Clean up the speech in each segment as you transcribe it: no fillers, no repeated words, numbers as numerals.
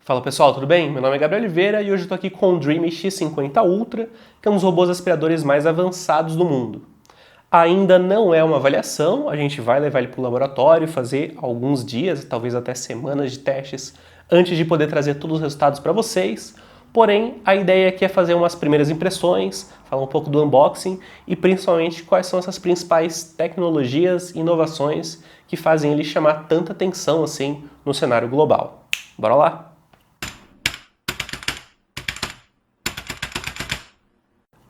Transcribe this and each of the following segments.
Fala pessoal, tudo bem? Meu nome é Gabriel Oliveira e hoje eu estou aqui com o Dream X50 Ultra, que é um dos robôs aspiradores mais avançados do mundo. Ainda não é uma avaliação, a gente vai levar ele para o laboratório, fazer alguns dias, talvez até semanas de testes, antes de poder trazer todos os resultados para vocês. Porém, a ideia aqui é fazer umas primeiras impressões, falar um pouco do unboxing e principalmente quais são essas principais tecnologias e inovações que fazem ele chamar tanta atenção assim no cenário global. Bora lá?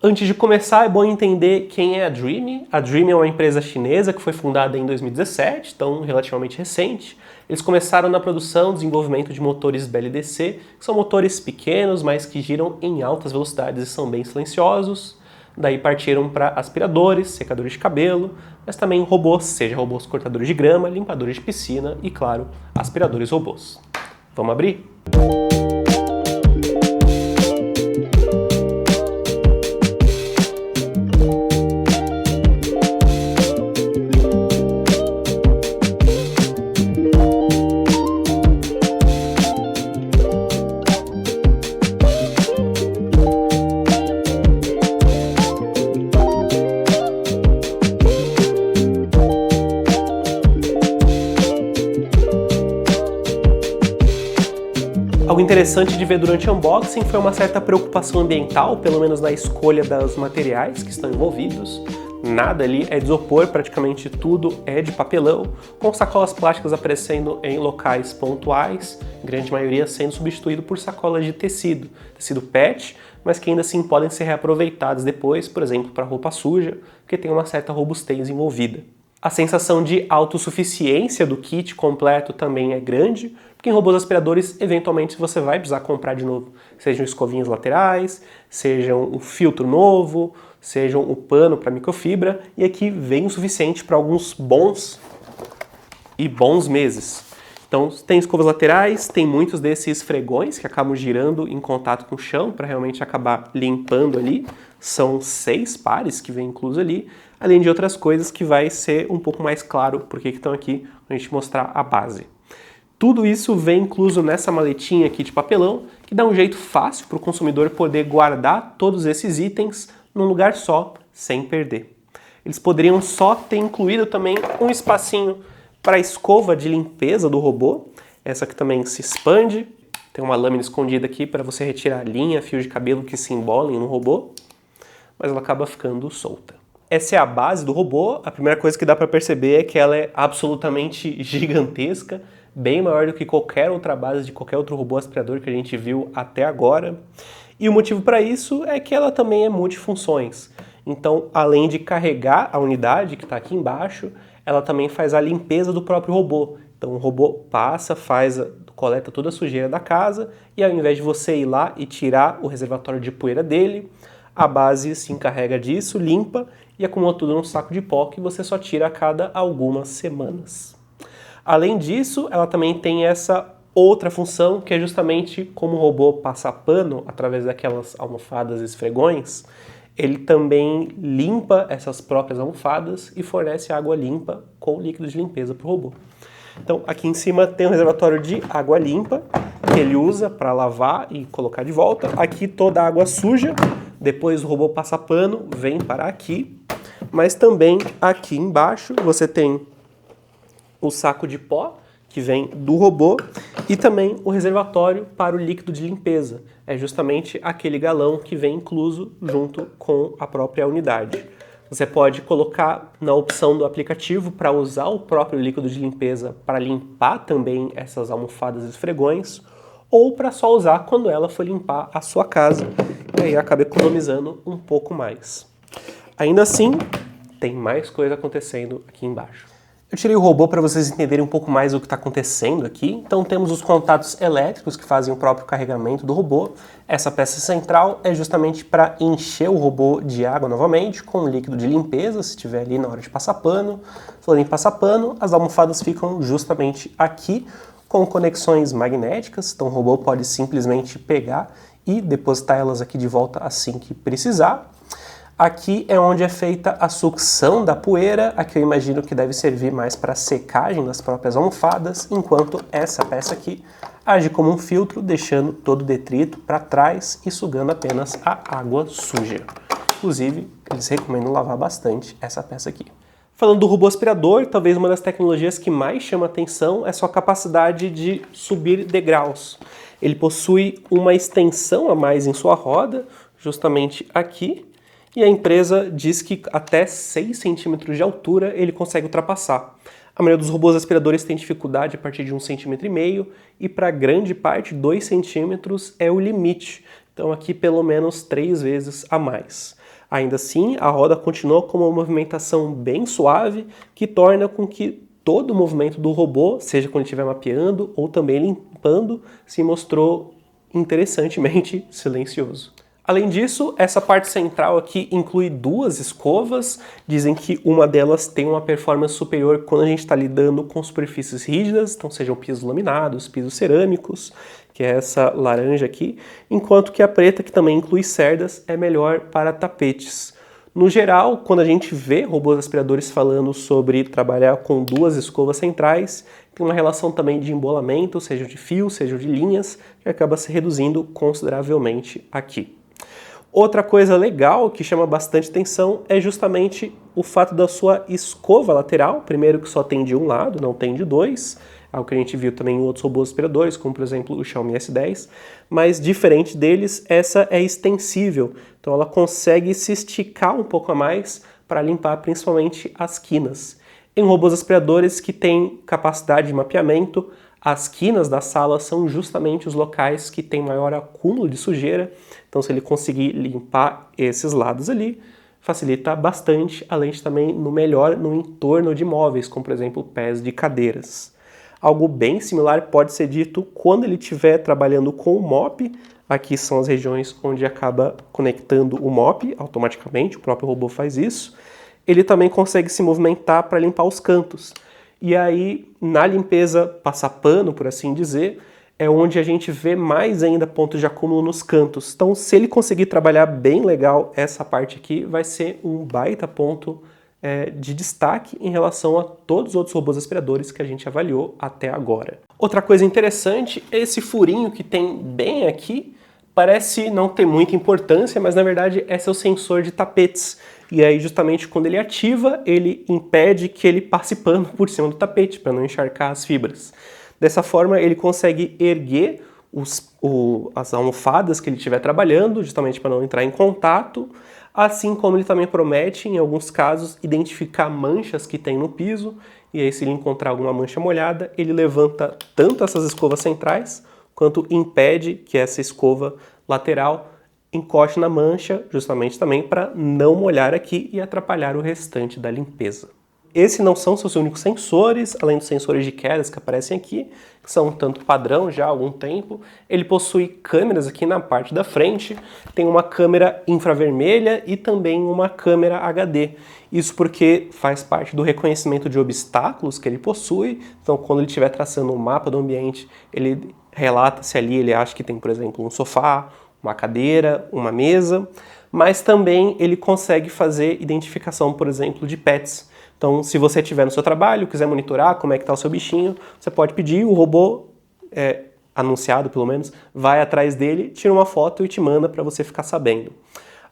Antes de começar, é bom entender quem é a Dream. A Dream é uma empresa chinesa que foi fundada em 2017, então relativamente recente. Eles começaram na produção e desenvolvimento de motores BLDC, que são motores pequenos, mas que giram em altas velocidades e são bem silenciosos. Daí partiram para aspiradores, secadores de cabelo, mas também robôs, seja robôs cortadores de grama, limpadores de piscina e, claro, aspiradores robôs. Vamos abrir? Algo interessante de ver durante o unboxing foi uma certa preocupação ambiental, pelo menos na escolha dos materiais que estão envolvidos. Nada ali é de isopor, praticamente tudo é de papelão, com sacolas plásticas aparecendo em locais pontuais, grande maioria sendo substituído por sacolas de tecido PET, mas que ainda assim podem ser reaproveitadas depois, por exemplo, para roupa suja, porque tem uma certa robustez envolvida. A sensação de autossuficiência do kit completo também é grande, porque em robôs aspiradores, eventualmente, você vai precisar comprar de novo. Sejam escovinhas laterais, sejam um filtro novo, sejam o pano para microfibra, e aqui vem o suficiente para alguns bons meses. Então, tem escovas laterais, tem muitos desses fregões que acabam girando em contato com o chão para realmente acabar limpando ali. São 6 pares que vem incluso ali, além de outras coisas que vai ser um pouco mais claro porque estão aqui para a gente mostrar a base. Tudo isso vem incluso nessa maletinha aqui de papelão, que dá um jeito fácil para o consumidor poder guardar todos esses itens num lugar só, sem perder. Eles poderiam só ter incluído também um espacinho para a escova de limpeza do robô, essa que também se expande, tem uma lâmina escondida aqui para você retirar linha, fios de cabelo que se embolem no robô, mas ela acaba ficando solta. Essa é a base do robô, a primeira coisa que dá para perceber é que ela é absolutamente gigantesca, bem maior do que qualquer outra base de qualquer outro robô aspirador que a gente viu até agora. E o motivo para isso é que ela também é multifunções. Então, além de carregar a unidade que está aqui embaixo, ela também faz a limpeza do próprio robô. Então o robô passa, coleta toda a sujeira da casa e ao invés de você ir lá e tirar o reservatório de poeira dele, a base se encarrega disso, limpa e acumula tudo num saco de pó que você só tira a cada algumas semanas. Além disso, ela também tem essa outra função que é justamente como o robô passa pano através daquelas almofadas e esfregões, ele também limpa essas próprias almofadas e fornece água limpa com líquido de limpeza para o robô. Então aqui em cima tem um reservatório de água limpa que ele usa para lavar e colocar de volta. Aqui toda a água suja, depois o robô passa pano, vem para aqui. Mas também aqui embaixo você tem o saco de pó que vem do robô e também o reservatório para o líquido de limpeza. É justamente aquele galão que vem incluso junto com a própria unidade. Você pode colocar na opção do aplicativo para usar o próprio líquido de limpeza para limpar também essas almofadas e esfregões, ou para só usar quando ela for limpar a sua casa, e aí acaba economizando um pouco mais. Ainda assim, tem mais coisa acontecendo aqui embaixo. Eu tirei o robô para vocês entenderem um pouco mais o que está acontecendo aqui. Então temos os contatos elétricos que fazem o próprio carregamento do robô. Essa peça central é justamente para encher o robô de água novamente, com líquido de limpeza, se estiver ali na hora de passar pano. Falando em passar pano, as almofadas ficam justamente aqui, com conexões magnéticas. Então o robô pode simplesmente pegar e depositar elas aqui de volta assim que precisar. Aqui é onde é feita a sucção da poeira, aqui eu imagino que deve servir mais para secagem das próprias almofadas, enquanto essa peça aqui age como um filtro, deixando todo o detrito para trás e sugando apenas a água suja. Inclusive, eles recomendam lavar bastante essa peça aqui. Falando do robô aspirador, talvez uma das tecnologias que mais chama atenção é sua capacidade de subir degraus. Ele possui uma extensão a mais em sua roda, justamente aqui, e a empresa diz que até 6 centímetros de altura ele consegue ultrapassar. A maioria dos robôs aspiradores tem dificuldade a partir de 1,5 cm e para grande parte 2 centímetros é o limite. Então aqui pelo menos 3 vezes a mais. Ainda assim, a roda continua com uma movimentação bem suave que torna com que todo o movimento do robô, seja quando ele estiver mapeando ou também limpando, se mostrou interessantemente silencioso. Além disso, essa parte central aqui inclui 2 escovas. Dizem que uma delas tem uma performance superior quando a gente está lidando com superfícies rígidas, então sejam pisos laminados, pisos cerâmicos, que é essa laranja aqui, enquanto que a preta, que também inclui cerdas, é melhor para tapetes. No geral, quando a gente vê robôs aspiradores falando sobre trabalhar com 2 escovas centrais, tem uma relação também de embolamento, seja de fios, seja de linhas, que acaba se reduzindo consideravelmente aqui. Outra coisa legal que chama bastante atenção é justamente o fato da sua escova lateral, primeiro que só tem de um lado, não tem de 2, algo que a gente viu também em outros robôs aspiradores, como por exemplo o Xiaomi S10, mas diferente deles, essa é extensível, então ela consegue se esticar um pouco a mais para limpar principalmente as quinas. Em robôs aspiradores que têm capacidade de mapeamento, as quinas da sala são justamente os locais que têm maior acúmulo de sujeira, então se ele conseguir limpar esses lados ali, facilita bastante, além de também no entorno de móveis, como por exemplo pés de cadeiras. Algo bem similar pode ser dito quando ele estiver trabalhando com o mop. Aqui são as regiões onde acaba conectando o mop automaticamente, o próprio robô faz isso. Ele também consegue se movimentar para limpar os cantos. E aí, na limpeza passapano, por assim dizer, é onde a gente vê mais ainda pontos de acúmulo nos cantos. Então, se ele conseguir trabalhar bem legal essa parte aqui, vai ser um baita ponto de destaque em relação a todos os outros robôs aspiradores que a gente avaliou até agora. Outra coisa interessante é esse furinho que tem bem aqui. Parece não ter muita importância, mas na verdade esse é o sensor de tapetes. E aí justamente quando ele ativa, ele impede que ele passe pano por cima do tapete, para não encharcar as fibras. Dessa forma ele consegue erguer as almofadas que ele estiver trabalhando, justamente para não entrar em contato, assim como ele também promete, em alguns casos, identificar manchas que tem no piso, e aí se ele encontrar alguma mancha molhada, ele levanta tanto essas escovas centrais, quanto impede que essa escova lateral encoste na mancha, justamente também para não molhar aqui e atrapalhar o restante da limpeza. Esses não são seus únicos sensores, além dos sensores de quedas que aparecem aqui, que são um tanto padrão já há algum tempo. Ele possui câmeras aqui na parte da frente, tem uma câmera infravermelha e também uma câmera HD. Isso porque faz parte do reconhecimento de obstáculos que ele possui, então quando ele estiver traçando um mapa do ambiente, ele relata se ali ele acha que tem, por exemplo, um sofá, uma cadeira, uma mesa, mas também ele consegue fazer identificação, por exemplo, de pets. Então, se você estiver no seu trabalho, quiser monitorar como é que está o seu bichinho, você pode pedir, o robô, anunciado pelo menos, vai atrás dele, tira uma foto e te manda para você ficar sabendo.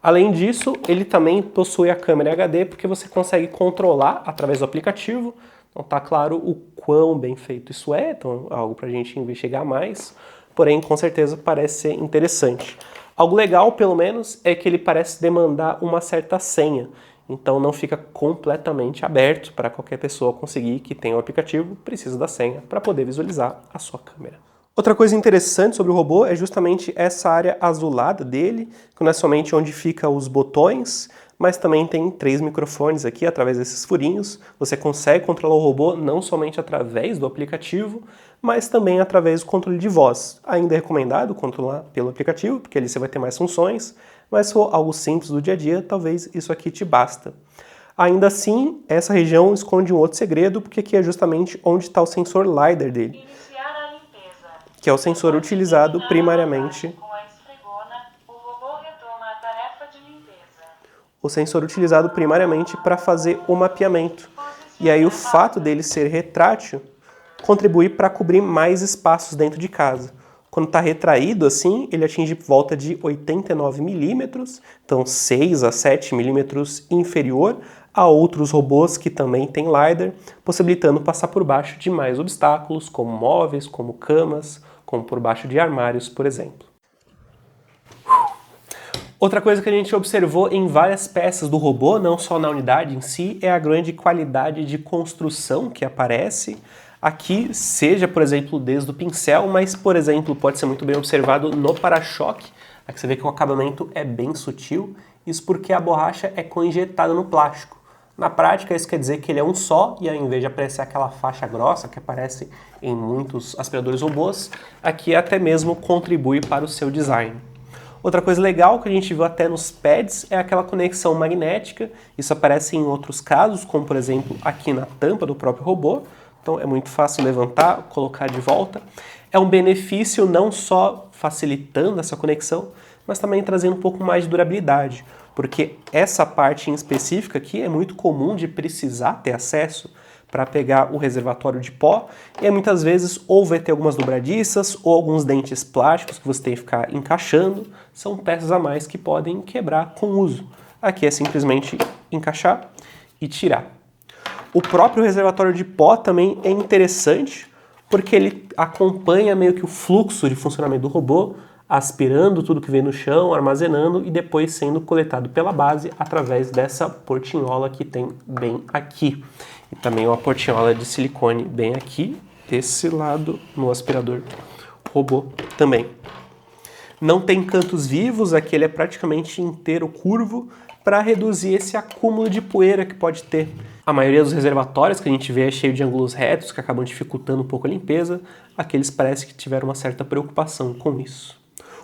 Além disso, ele também possui a câmera HD, porque você consegue controlar através do aplicativo. Não está claro o quão bem feito isso é, então é algo para a gente investigar mais, porém, com certeza, parece ser interessante. Algo legal, pelo menos, é que ele parece demandar uma certa senha. Então não fica completamente aberto para qualquer pessoa conseguir que tenha o aplicativo, precisa da senha para poder visualizar a sua câmera. Outra coisa interessante sobre o robô é justamente essa área azulada dele, que não é somente onde ficam os botões, mas também tem 3 microfones aqui através desses furinhos. Você consegue controlar o robô não somente através do aplicativo, mas também através do controle de voz. Ainda é recomendado controlar pelo aplicativo, porque ali você vai ter mais funções, mas se for algo simples do dia a dia, talvez isso aqui te basta. Ainda assim, essa região esconde um outro segredo, porque aqui é justamente onde está o sensor LiDAR dele, Iniciar a limpeza. que é o sensor utilizado primariamente. Com a esfregona, o robô retoma a tarefa de limpeza. o sensor utilizado primariamente para fazer o mapeamento. E aí o fato dele ser retrátil contribui para cobrir mais espaços dentro de casa. Quando está retraído assim, ele atinge volta de 89 milímetros, então 6 a 7 milímetros inferior a outros robôs que também têm LiDAR, possibilitando passar por baixo de mais obstáculos, como móveis, como camas, como por baixo de armários, por exemplo. Outra coisa que a gente observou em várias peças do robô, não só na unidade em si, é a grande qualidade de construção que aparece aqui, seja, por exemplo, desde o pincel, mas, por exemplo, pode ser muito bem observado no para-choque. Aqui você vê que o acabamento é bem sutil, isso porque a borracha é coinjetada no plástico. Na prática, isso quer dizer que ele é um só, e ao invés de aparecer aquela faixa grossa que aparece em muitos aspiradores robôs, aqui até mesmo contribui para o seu design. Outra coisa legal que a gente viu até nos pads é aquela conexão magnética. Isso aparece em outros casos, como por exemplo aqui na tampa do próprio robô. Então é muito fácil levantar, colocar de volta. É um benefício não só facilitando essa conexão, mas também trazendo um pouco mais de durabilidade, porque essa parte em específica aqui é muito comum de precisar ter acesso para pegar o reservatório de pó, e muitas vezes ou vai ter algumas dobradiças ou alguns dentes plásticos que você tem que ficar encaixando, são peças a mais que podem quebrar com o uso. Aqui é simplesmente encaixar e tirar. O próprio reservatório de pó também é interessante, porque ele acompanha meio que o fluxo de funcionamento do robô, aspirando tudo que vem no chão, armazenando e depois sendo coletado pela base através dessa portinhola que tem bem aqui. E também uma portinhola de silicone bem aqui, desse lado no aspirador robô também. Não tem cantos vivos, aqui ele é praticamente inteiro curvo para reduzir esse acúmulo de poeira que pode ter. A maioria dos reservatórios que a gente vê é cheio de ângulos retos que acabam dificultando um pouco a limpeza, aqueles parece que tiveram uma certa preocupação com isso.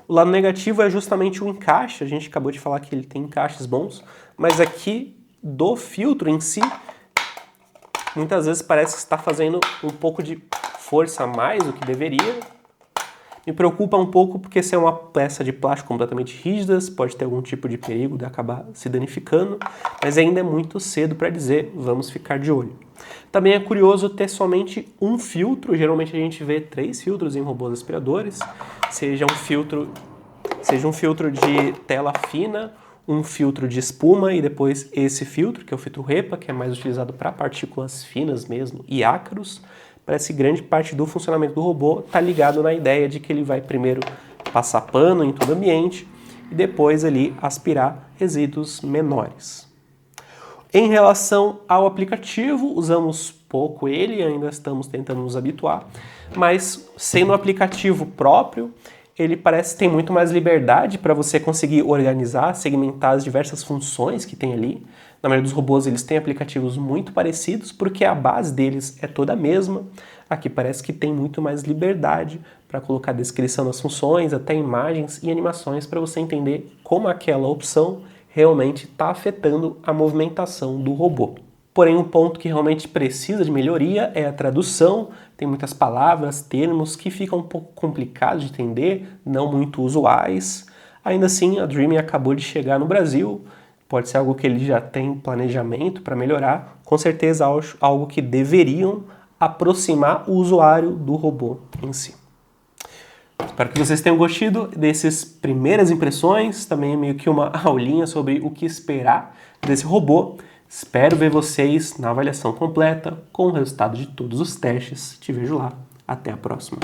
O lado negativo é justamente o encaixe, a gente acabou de falar que ele tem encaixes bons, mas aqui do filtro em si, muitas vezes parece que está fazendo um pouco de força a mais do que deveria. Me preocupa um pouco porque se é uma peça de plástico completamente rígida, pode ter algum tipo de perigo de acabar se danificando, mas ainda é muito cedo para dizer, vamos ficar de olho. Também é curioso ter somente um filtro, geralmente a gente vê 3 filtros em robôs aspiradores, seja um filtro de tela fina, um filtro de espuma e depois esse filtro, que é o filtro HEPA, que é mais utilizado para partículas finas mesmo e ácaros. Parece que grande parte do funcionamento do robô está ligado na ideia de que ele vai primeiro passar pano em todo o ambiente e depois ali aspirar resíduos menores. Em relação ao aplicativo, usamos pouco ele, ainda estamos tentando nos habituar, mas sendo um aplicativo próprio, ele parece que tem muito mais liberdade para você conseguir organizar, segmentar as diversas funções que tem ali. Na maioria dos robôs eles têm aplicativos muito parecidos, porque a base deles é toda a mesma. Aqui parece que tem muito mais liberdade para colocar descrição das funções, até imagens e animações para você entender como aquela opção realmente está afetando a movimentação do robô. Porém, um ponto que realmente precisa de melhoria é a tradução. Tem muitas palavras, termos que ficam um pouco complicados de entender, não muito usuais. Ainda assim, a Dreame acabou de chegar no Brasil. Pode ser algo que eles já têm planejamento para melhorar. Com certeza, algo que deveriam aproximar o usuário do robô em si. Espero que vocês tenham gostado dessas primeiras impressões. Também é meio que uma aulinha sobre o que esperar desse robô. Espero ver vocês na avaliação completa com o resultado de todos os testes. Te vejo lá. Até a próxima.